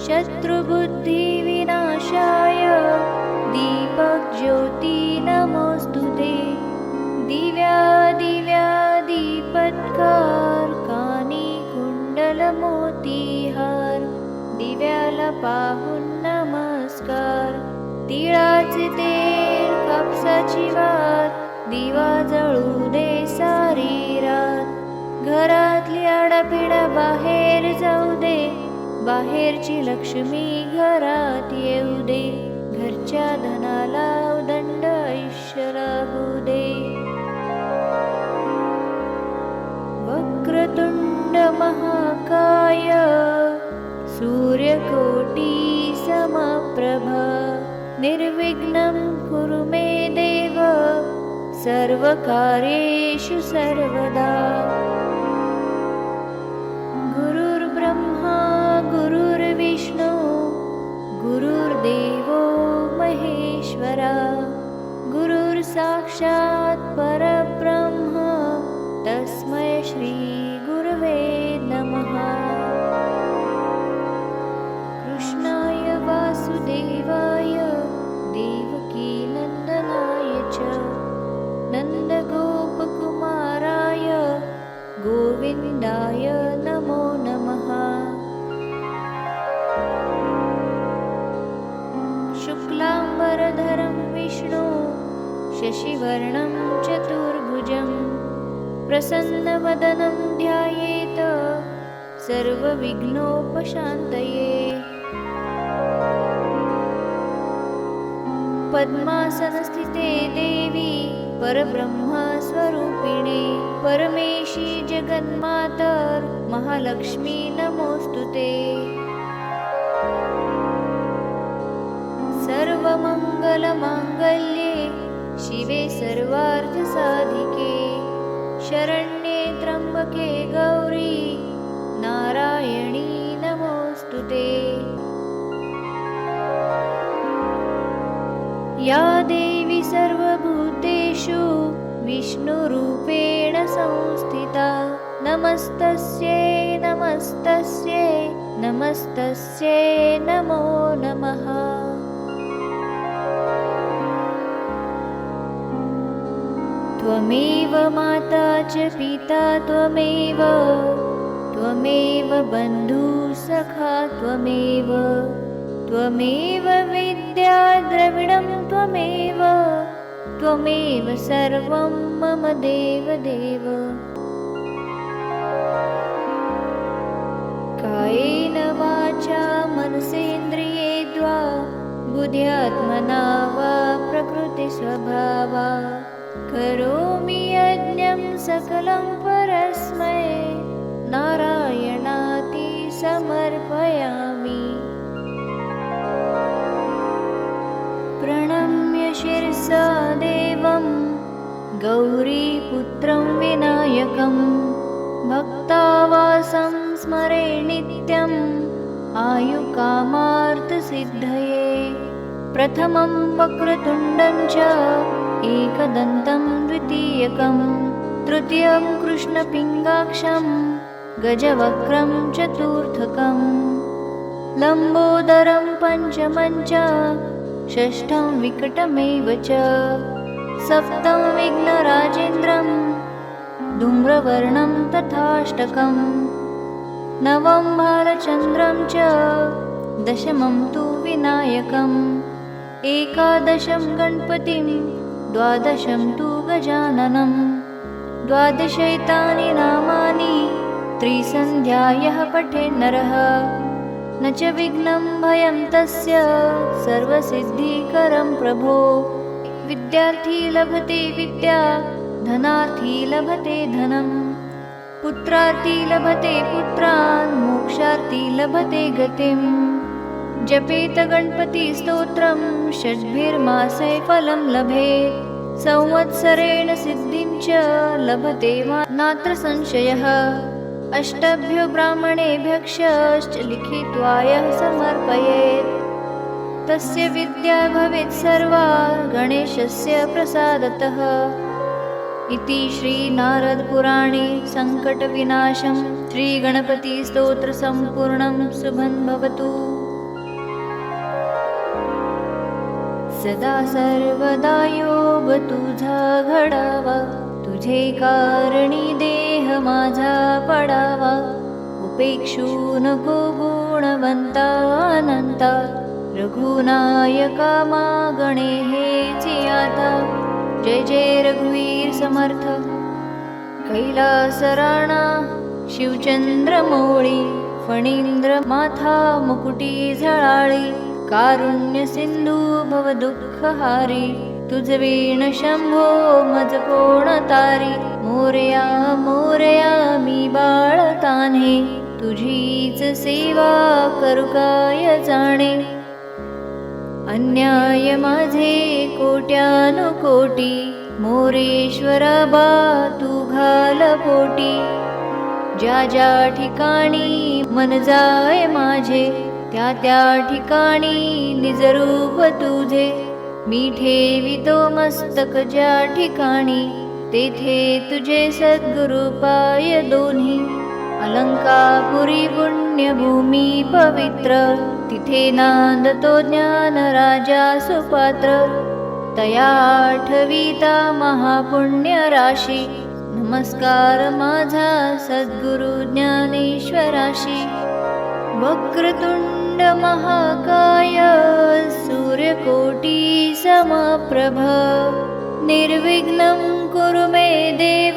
शत्रुबुद्धिविनाशाय दीपज्योति नमोस्तुते। दिव्या दिव्या दीपत्कारकानि कुंडलमोतीहार, दिव्याला पाहून नमस्कार। तिळाचे तेल कापसाची वात, दिवा जळू दे सारी रात। घरातली आडापिडा बाहेर जाऊ दे, बाहेरची लक्ष्मी घरात येऊ दे। घरच्या धनाला उदंड आयुष्य लाभू दे। वक्रतुंड महाकाय सूर्यकोटी समप्रभ, निर्विघ्नं कुरु मे देव सर्वकार्येषु सर्वदा। गुरुर्ब्रह्मा गुरुर्विष्णु गुरुर्देवो महेश्वरा, गुरुर्साक्षात् परब्रह्म तस्मै श्री गुरवे नमः। कृष्णाय वासुदेवाय देवकी नन्दनाय च नन्दगोपकुमाराय गोविन्दाय नमो नमः। शुक्लाम्बरधरं विष्णु शशिवर्णं चतुर्भुजं, प्रसन्नवदनं ध्यायेत सर्वविघ्नोपशान्तये। पद्मासनस्थिते देवी परब्रह्मस्वरूपिणे, परमेशी जगन्मातर महालक्ष्मी नमोस्तुते। सर्वमङ्गलमाङ्गल्ये शिवे सर्वार्थसाधिके, शरण्ये त्र्यम्बके गौरी नारायणी नमोस्तुते। या देवी सर्वभूतेषु विष्णुरूपेण संस्थिता, नमस्तस्यै नमस्तस्यै नमस्तस्यै नमो नमः। त्वमेव माता च पिता त्वमेव, त्वमेव बन्धु सखा त्वमेव, त्वमेव विद्या द्रविणं त्वमेव, त्वमेव सर्वं मम देवदेव। कायेन वाचा मनसेन्द्रियेद्वा बुद्ध्यात्मना वा प्रकृतिस्वभावा, करोमि यज्ञं सकलं परस्मै नारायणाति समर्पयामि। प्रणम्य शिरसा देवं गौरीपुत्रं विनायकं, भक्तावासं स्मरे नित्यम् आयुकामार्थसिद्धये। प्रथमं वक्रतुण्डं च एकदन्तं द्वितीयकं, तृतीयं कृष्णपिङ्गाक्षं गजवक्त्रं चतुर्थकं, लम्बोदरं पञ्चमं च षष्ठं विकटमेव च, सप्तं विघ्नराजेन्द्रं धूम्रवर्णं तथाष्टकं, नवं भालचन्द्रं च दशमं तु विनायकम्, एकादशं गणपतिं द्वादशं तु गजाननं, द्वादशैतानि नामानि त्रिसन्ध्यायः पठेन्नरः, न च विघ्नं भयं तस्य सर्वसिद्धिकरं प्रभो। विद्यार्थी लभते विद्या, धनार्थी लभते धनं, पुत्रार्थी लभते पुत्रान्, मोक्षार्थी लभते गतिं। जपेत गणपतिस्तोत्रं षड्भिर्मासे फलं लभेत्, संवत्सरेण सिद्धिं च लभते नात्र संशयः। अष्टभ्यो ब्राह्मणेभ्यश्च लिखित्वा यः समर्पयेत्, तस्य विद्या भवेत् सर्वा गणेशस्य प्रसादतः। इति श्रीनारदपुराणे संकटविनाशं श्रीगणपतिस्तोत्रसम्पूर्णं शुभं भवतु। सदा सर्वदा योग तुझा घडावा, तुझे कारणी देह माझा पडावा. उपेक्षू नको गुणवंता अनंता, रघुनायका मागणे हेची आता. जय जय रघुवीर समर्थ. कैलास राणा शिवचंद्र मोळी, फणींद्र माथा मुकुटी झळाळी. कारुण्य सिंधू भव दुःखहारी, तुझ वीण शंभो मज कोण तारी. मोरया मोरया मी बाळ तान्हे, तुझीच सेवा करू काय जाणे. अन्याय माझे कोट्यानुकोटी, मोरेश्वरा बा तू घाल पोटी. ज्या ज्या ठिकाणी मन जाय माझे, त्या त्या ठिकाणी निजरूप तुझे. मी ठेवितो मस्तक ज्या ठिकाणी, तेथे तुझे सद्गुरु पाय दोन्ही. अलंकापुरी पुण्यभूमी पवित्र, तिथे नांदतो ज्ञान राजा सुपात्र. तया आठविता महापुण्य राशी, नमस्कार माझा सद्गुरु ज्ञानेश्वराशी. वक्रतुंड महाकाय सूर्यकोटी समप्रभ, निर्विघ्नं कुरु मे देव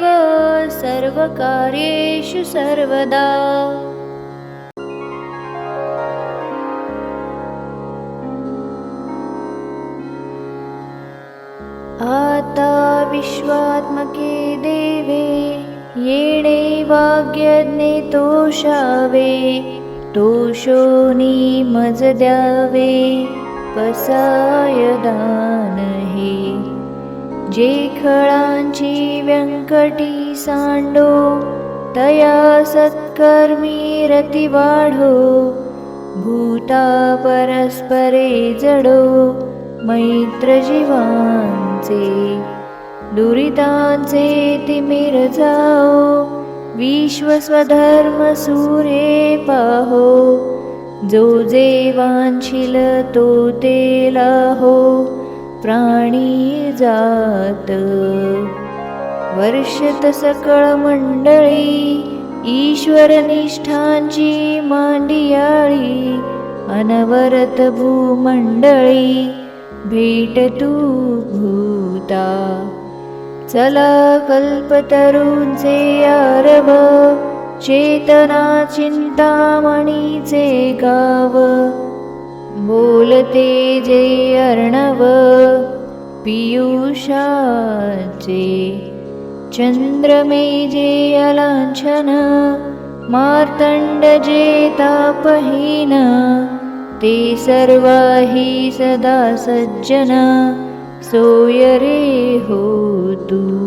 सर्वकार्येषु सर्वदा. आता विश्वात्मके देवे, येणे वाग्यज्ञे तोषावे. तोषोनी मज द्यावे, पसाय दान हे. जे खळांची व्यंकटी सांडो, तया सत्कर्मी रती वाढो. भूता परस्परे जडो, मैत्र जीवांचे. दुरितांचे तिमिर जाओ, विश्वस्वधर्म सूर्ये पाहो. जो जे वांछिल तो ते लाहो, प्राणी जात. वर्षत सकळ मंडळी, ईश्वर निष्ठांची मांडियाळी. अनवरत भूमंडळी, भेट तू भूता. चला कल्पतरूंचे आरव, चेतना चिंतामणीचे गाव. बोलते जे अर्णव पियुषाचे, चंद्रमे जे अलांछन. मार्तंड जे तापहीन, ते सर्वाही सदा सज्जन. सोय रे हो तू,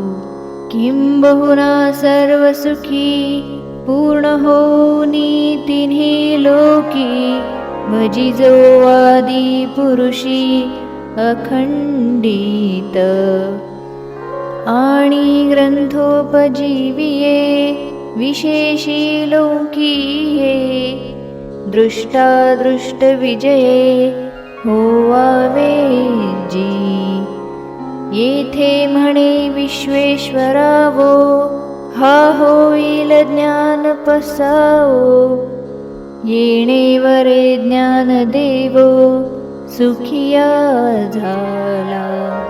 किंबहुना सर्वसुखी. पूर्ण होनी तिन्ही लोकी, भजिजो आदि पुरुषी अखंडित. आणि ग्रंथोपजीविये, विशेषी लोकीये. दृष्टादृष्ट विजये, होवावे जी. येथे म्हणे विश्वेश्वरावो, हा होईल ज्ञान पसावो. येणे वरे ज्ञान देवो, सुखिया झाला.